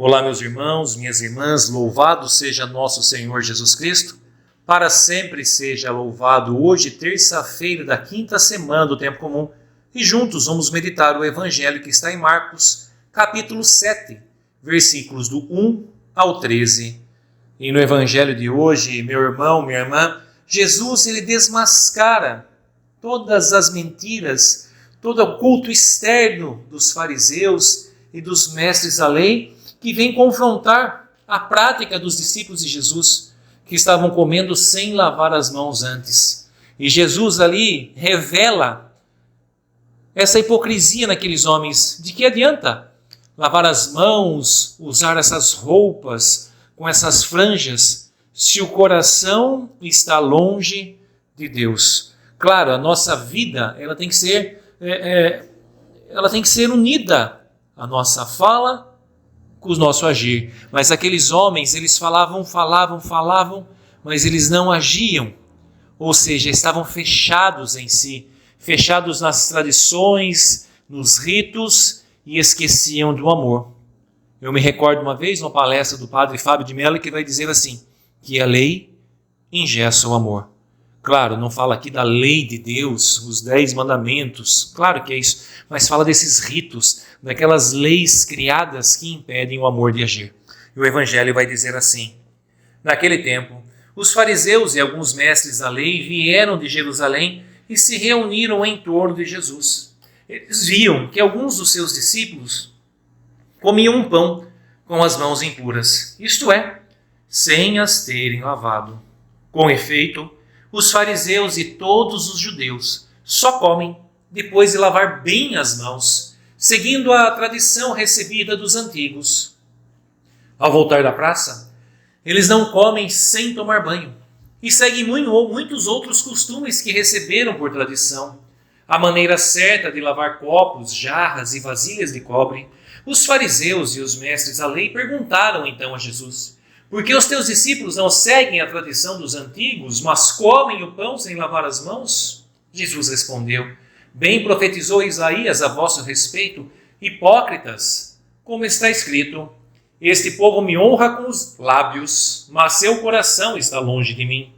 Olá, meus irmãos, minhas irmãs, louvado seja nosso Senhor Jesus Cristo, para sempre seja louvado. Hoje, terça-feira da quinta semana do tempo comum, e juntos vamos meditar o Evangelho que está em Marcos, capítulo 7, versículos do 1 ao 13. E no Evangelho de hoje, meu irmão, minha irmã, Jesus ele desmascara todas as mentiras, todo o culto externo dos fariseus e dos mestres da lei, que vem confrontar a prática dos discípulos de Jesus, que estavam comendo sem lavar as mãos antes. E Jesus ali revela essa hipocrisia naqueles homens. De que adianta lavar as mãos, usar essas roupas com essas franjas, se o coração está longe de Deus? Claro, a nossa vida ela tem que ser unida, a nossa fala com o nosso agir. Mas aqueles homens, eles falavam, mas eles não agiam. Ou seja, estavam fechados em si, fechados nas tradições, nos ritos e esqueciam do amor. Eu me recordo uma vez, uma palestra do padre Fábio de Mello, que vai dizer assim, que a lei engessa o amor. Claro, não fala aqui da lei de Deus, os 10 mandamentos, claro que é isso, mas fala desses ritos, daquelas leis criadas que impedem o amor de agir. E o Evangelho vai dizer assim: naquele tempo, os fariseus e alguns mestres da lei vieram de Jerusalém e se reuniram em torno de Jesus. Eles viam que alguns dos seus discípulos comiam um pão com as mãos impuras, isto é, sem as terem lavado. Com efeito, os fariseus e todos os judeus só comem depois de lavar bem as mãos, seguindo a tradição recebida dos antigos. Ao voltar da praça, eles não comem sem tomar banho e seguem muitos outros costumes que receberam por tradição. A maneira certa de lavar copos, jarras e vasilhas de cobre. Os fariseus e os mestres da lei perguntaram então a Jesus: por que os teus discípulos não seguem a tradição dos antigos, mas comem o pão sem lavar as mãos? Jesus respondeu: bem profetizou Isaías a vosso respeito, hipócritas, como está escrito: este povo me honra com os lábios, mas seu coração está longe de mim.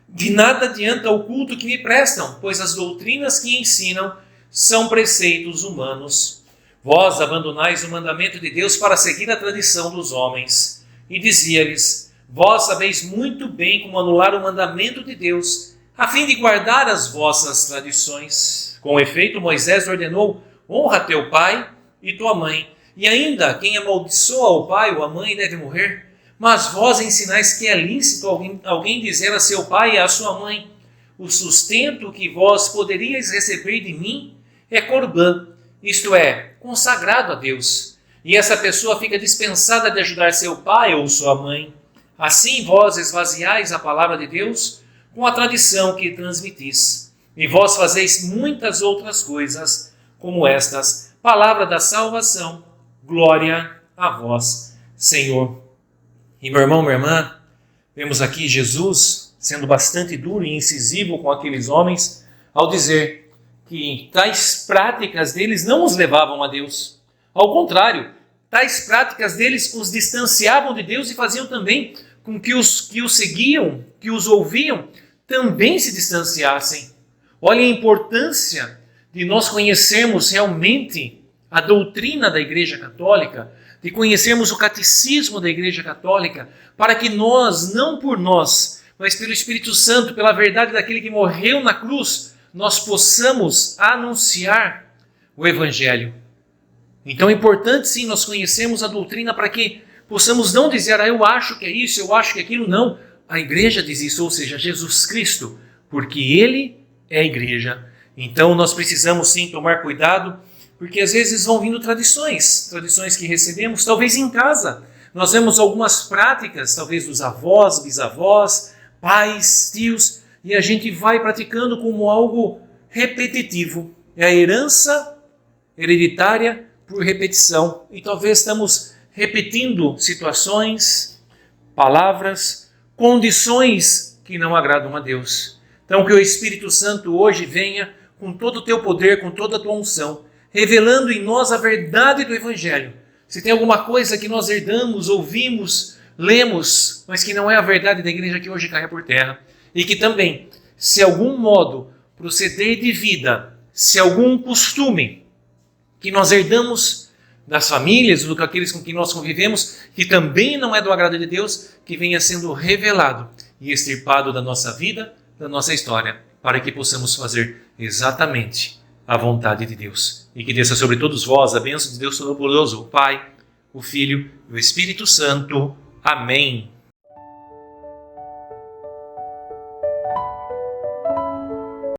De nada adianta o culto que me prestam, pois as doutrinas que ensinam são preceitos humanos. Vós abandonais o mandamento de Deus para seguir a tradição dos homens. E dizia-lhes: vós sabeis muito bem como anular o mandamento de Deus, a fim de guardar as vossas tradições. Com efeito, Moisés ordenou: honra teu pai e tua mãe, e ainda quem amaldiçoa o pai ou a mãe deve morrer. Mas vós ensinais que é lícito alguém dizer a seu pai e a sua mãe: o sustento que vós poderíeis receber de mim é corbã, isto é, consagrado a Deus. E essa pessoa fica dispensada de ajudar seu pai ou sua mãe. Assim vós esvaziais a palavra de Deus com a tradição que transmitis. E vós fazeis muitas outras coisas, como estas. Palavra da salvação, glória a vós, Senhor. E meu irmão, minha irmã, vemos aqui Jesus sendo bastante duro e incisivo com aqueles homens, ao dizer que tais práticas deles não os levavam a Deus. Ao contrário, tais práticas deles os distanciavam de Deus e faziam também com que os que os seguiam, que os ouviam, também se distanciassem. Olha a importância de nós conhecermos realmente a doutrina da Igreja Católica, de conhecermos o catecismo da Igreja Católica, para que nós, não por nós, mas pelo Espírito Santo, pela verdade daquele que morreu na cruz, nós possamos anunciar o Evangelho. Então é importante sim nós conhecermos a doutrina para que possamos não dizer: eu acho que é isso, eu acho que é aquilo. Não, a igreja diz isso, ou seja, Jesus Cristo, porque Ele é a igreja. Então nós precisamos sim tomar cuidado, porque às vezes vão vindo tradições que recebemos, talvez em casa. Nós vemos algumas práticas, talvez dos avós, bisavós, pais, tios, e a gente vai praticando como algo repetitivo. É a herança hereditária por repetição. E talvez estamos repetindo situações, palavras, condições que não agradam a Deus. Então que o Espírito Santo hoje venha com todo o teu poder, com toda a tua unção, revelando em nós a verdade do Evangelho, Se tem alguma coisa que nós herdamos, ouvimos, lemos, mas que não é a verdade da igreja, que hoje caia por terra. E que também, se algum modo, proceder de vida, se algum costume que nós herdamos das famílias, do que aqueles com quem nós convivemos, que também não é do agrado de Deus, que venha sendo revelado e extirpado da nossa vida, da nossa história, para que possamos fazer exatamente a vontade de Deus. E que desça sobre todos vós a bênção de Deus Todo-Poderoso, o Pai, o Filho e o Espírito Santo. Amém.